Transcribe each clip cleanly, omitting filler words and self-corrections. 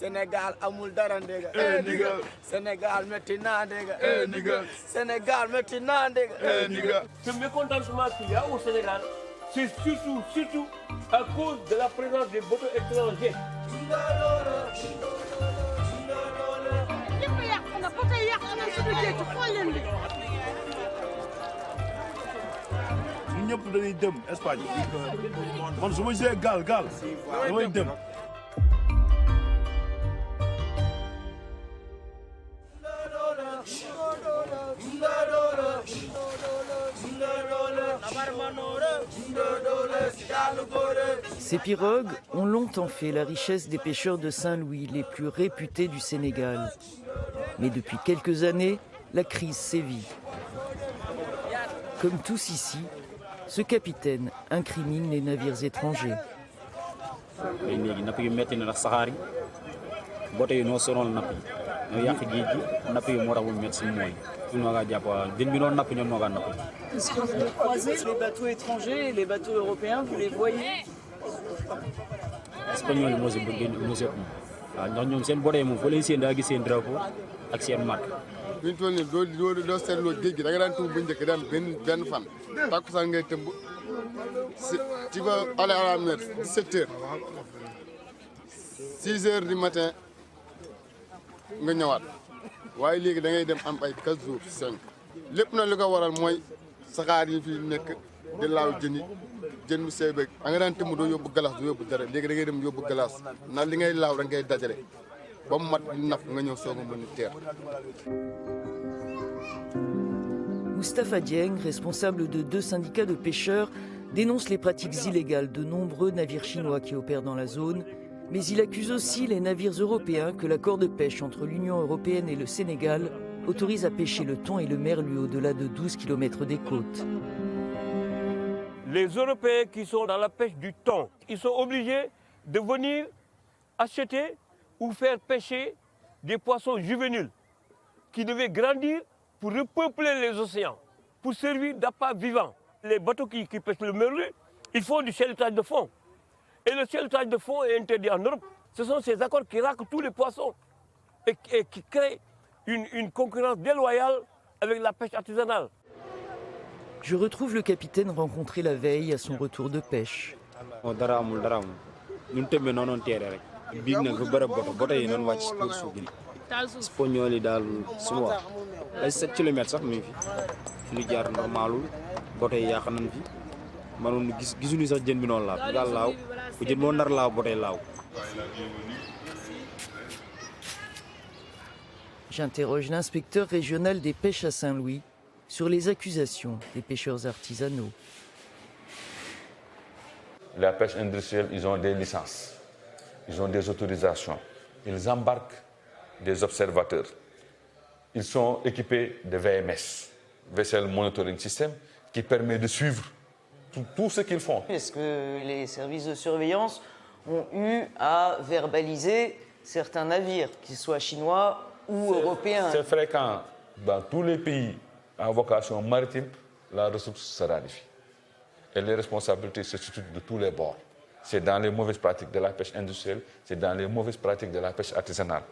Sénégal amul dara ndega. Nigga. Sénégal metti na ndega. Nigga. Sénégal metti na ndega. Nigga. Ce mécontentement qu'il y a au Sénégal, c'est surtout à cause de la présence des bateaux étrangers. ñun ñëpp dañuy dem Espagne man su ma gisee gaal damay dem. Ces pirogues ont longtemps fait la richesse des pêcheurs de Saint-Louis, les plus réputés du Sénégal. Mais depuis quelques années, la crise sévit. Comme tous ici, ce capitaine incrimine les navires étrangers. Est-ce que vous croisez les bateaux étrangers et les bateaux européens, vous les voyez? Espagnol moo si ëpp waaw ndax ñoom seen bote moom foo leen seen daa gis seen drapeau ak seen marque. fi ñu toll nii doo seetloo géej gi da nga daan tëmb bu njëkk daan benn fan takkusaan ngay tëmb tu vas aller à la mer 17 heures 6 heures du matin nga ñëwaat waaye léegi da ngay dem am ay 4 jours 5 lépp na li ko waral mooy saxaar yi fi nekk di laaw jën yi jën bu seey beeg da nga daan tëmb doo yóbbu glace doo yóbbu dara léegi da ngay dem yóbbu glace ndax li ngay laaw da ngay dajale ba mu mat naf nga ñëw soog a mën a teer. Moustapha Dieng, responsable de 2 syndicats de pêcheurs, dénonce les pratiques illégales de nombreux navires chinois qui opèrent dans la zone, mais il accuse aussi les navires européens que l'accord de pêche entre l'Union européenne et le Sénégal autorise à pêcher le thon et le merlu au-delà de 12 km des côtes. Les Européens qui sont dans la pêche du thon, ils sont obligés de venir acheter ou faire pêcher des poissons juvéniles qui devaient grandir pour repeupler les océans, pour servir d'appât vivant. Les bateaux qui pêchent le merlu, ils font du chalutage de fond. Et le chalutage de fond est interdit en Europe. Ce sont ces accords qui raquent tous les poissons et qui créent une concurrence déloyale avec la pêche artisanale. Je retrouve le capitaine rencontré la veille à son retour de pêche. Espagnol yi daal suñu wax ay 7 kilomètres sax mu ngi fi ñu jaar normalul bote yi yàq nañ fi manoon gisuñu sax jën bi noonu laaw gaal laaw bu jën moo nar laaw bote laaw. J'interroge l'inspecteur régional des pêches à Saint-Louis sur les accusations des pêcheurs artisanaux. La pêche industrielle, ils ont des licences, ils ont des autorisations, ils embarquent des observateurs. Ils sont équipés de VMS, Vessel Monitoring System, qui permet de suivre tout ce qu'ils font. Est-ce que les services de surveillance ont eu à verbaliser certains navires, qu'ils soient chinois ou européens? C'est fréquent dans tous les pays à vocation maritime, la ressource se raréfie. Et les responsabilités se situent de tous les bords. C'est dans les mauvaises pratiques de la pêche industrielle, c'est dans les mauvaises pratiques de la pêche artisanale.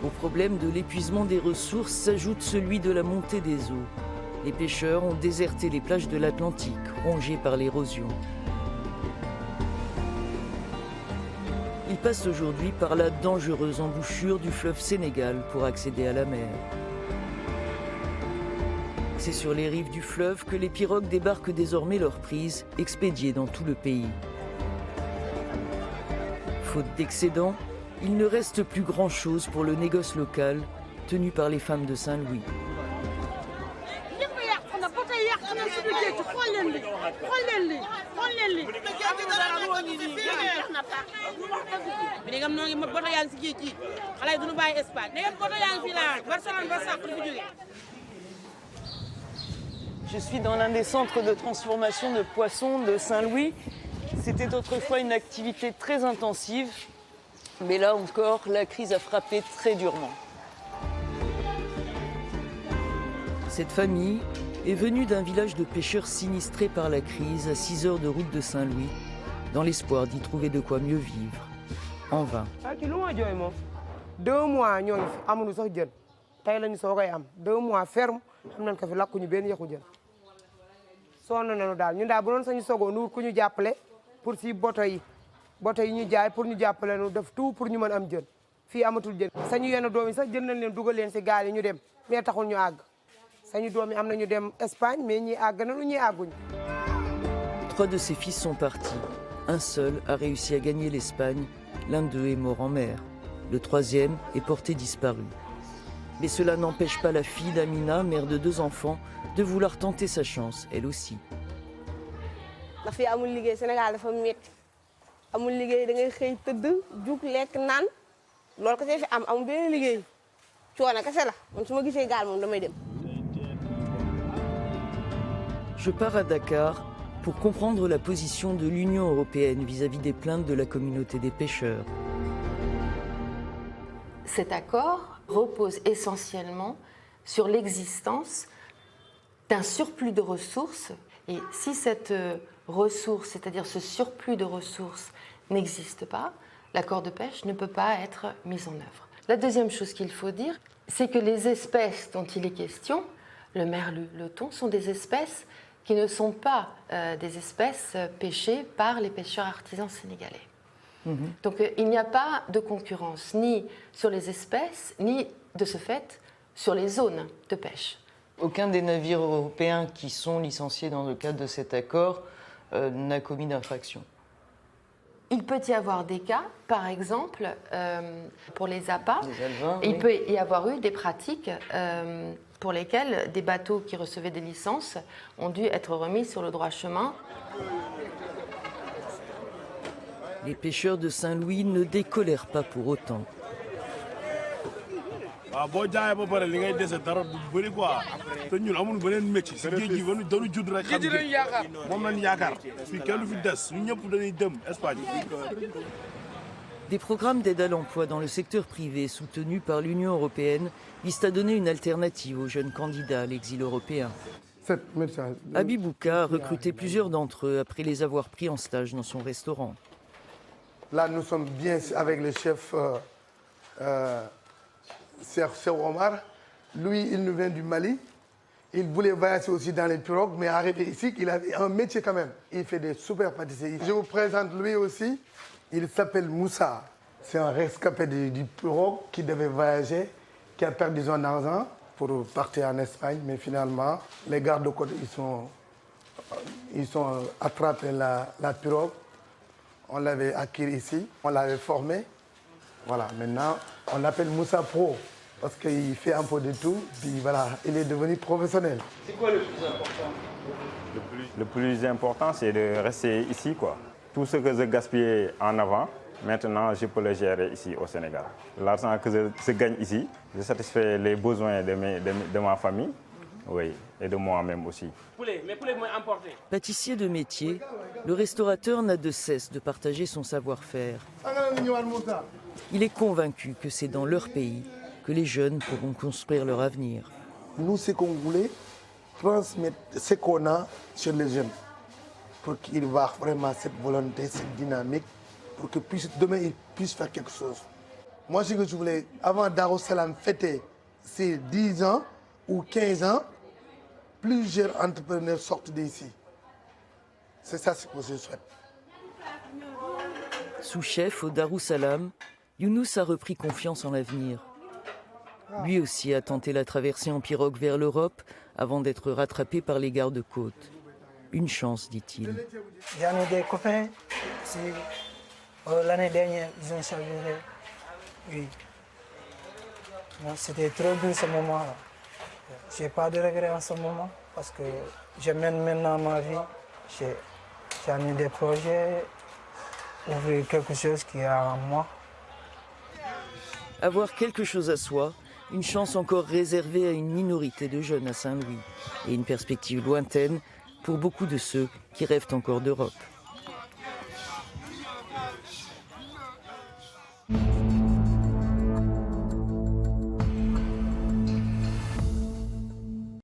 Au problème de l'épuisement des ressources s'ajoute celui de la montée des eaux. Les pêcheurs ont déserté les plages de l'Atlantique, rongées par l'érosion. Ils passent aujourd'hui par la dangereuse embouchure du fleuve Sénégal pour accéder à la mer. C'est sur les rives du fleuve que les pirogues débarquent désormais leurs prises, expédiées dans tout le pays. Faute d'excédent, il ne reste plus grand-chose pour le négoce local, tenu par les femmes de Saint-Louis. Je suis dans l'un des centres de transformation de poissons de Saint-Louis. C'était autrefois une activité très intensive, mais là encore, la crise a frappé très durement. Cette famille est venue d'un village de pêcheurs sinistrés par la crise à 6 heures de route de Saint-Louis, dans l'espoir d'y trouver de quoi mieux vivre. En vain. 2 mois ñoo ngi fi amuñu sax jën tey lañu soogay am 2 mois ferme xam nañ ko fi lakkuñu benn yëqu jën sonn nañu daal ñun daal bu doon sañu sogoo nu ku ñu jàppale pour si boto yi ñu jaay pour ñu jàppale nu def tout pour ñu mën am jën fii amatul jën sañu yenn doom yi sax jël nañ leen dugal leen si gaal yi ñu dem mais taxul ñu àgg sañu doom yi am nañu dem Espagne mais ñii àgg nañu ñii àgguñu. 3 de ses fils sont partis. Un seul a réussi à gagner l'Espagne. L'un d'eux est mort en mer. Le 3e est porté disparu. Mais cela n'empêche pas la fille d'Amina, mère de 2 enfants, de vouloir tenter sa chance, elle aussi. ndax fii amul liggéey Sénégal dafa métti amul liggéey da ngay xëy tëdd jug lekk naan loolu kese fi am amul benn liggéey coono kese la man su ma gisee gaal moom damay dem. Je pars à Dakar pour comprendre la position de l'Union européenne vis-à-vis des plaintes de la communauté des pêcheurs. Cet accord repose essentiellement sur l'existence d'un surplus de ressources. Et si cette ressource, c'est-à-dire ce surplus de ressources, n'existe pas, l'accord de pêche ne peut pas être mis en œuvre. La deuxième chose qu'il faut dire, c'est que les espèces dont il est question, le merlu, le thon, sont des espèces qui ne sont pas des espèces pêchées par les pêcheurs artisans sénégalais. Donc il n'y a pas de concurrence ni sur les espèces, ni de ce fait sur les zones de pêche. Aucun des navires européens qui sont licenciés dans le cadre de cet accord n'a commis d'infraction. Il peut y avoir des cas, par exemple, pour les appâts, il oui. peut y avoir eu des pratiques pour lesquelles des bateaux qui recevaient des licences ont dû être remis sur le droit chemin. Les pêcheurs de Saint-Louis ne décolèrent pas pour autant. waaw boo jaayee ba pare li ngay dese dara du bëri quoi te ñun amul beneen métier si géej gi dañu judd rek xam nga moom lañ yaakaar fii kenn du fi des ñun ñëpp dañuy dem Espagne. Des programmes d'aide à l'emploi dans le secteur privé soutenus par l'Union européenne visent à donner une alternative aux jeunes candidats à l'exil européen. Habibouka a recruté plusieurs d'entre eux après les avoir pris en stage dans son restaurant. Là, nous sommes bien avec le chef Serge Omar. Lui, il nous vient du Mali. Il voulait voyager aussi dans les pirogues, mais arrivé ici, il avait un métier quand même. Il fait des super pâtisseries. Je vous présente lui aussi. Il s'appelle Moussa. C'est un rescapé du pirogue qui devait voyager, qui a perdu son argent pour partir en Espagne. Mais finalement, les gardes-côtes, ils ont attrapé la pirogue. On l'avait acquis ici, on l'avait formé. Voilà, maintenant, on l'appelle Moussa Pro parce qu'il fait un peu de tout. Puis voilà, il est devenu professionnel. C'est quoi le plus important? Le plus important, c'est de rester ici, quoi. Tout ce que je gaspillais en avant, maintenant, je peux le gérer ici au Sénégal. L'argent que je gagne ici, je satisfais les besoins de ma famille, oui, et de moi-même aussi. Pâtissier de métier, le restaurateur n'a de cesse de partager son savoir-faire. Il est convaincu que c'est dans leur pays que les jeunes pourront construire leur avenir. Nous, ce qu'on voulait, transmettre ce qu'on a sur les jeunes, pour qu'ils voient vraiment cette volonté, cette dynamique, pour que demain, ils puissent faire quelque chose. Moi, ce que je voulais, avant Darussalam fêter ses 10 ans ou 15 ans, plusieurs entrepreneurs sortent d'ici. C'est ça ce que je souhaite. Sous-chef au Darussalam, Younous a repris confiance en l'avenir. Lui aussi a tenté la traversée en pirogue vers l'Europe avant d'être rattrapé par les gardes-côtes. Une chance, dit-il. J'en ai des copains. L'année dernière, ils ont chaviré. Oui. C'était trop dur ce moment-là. Je n'ai pas de regrets en ce moment parce que je mène maintenant ma vie. J'en ai des projets, ouvrir quelque chose qui est en moi. Avoir quelque chose à soi, une chance encore réservée à une minorité de jeunes à Saint-Louis et une perspective lointaine pour beaucoup de ceux qui rêvent encore d'Europe.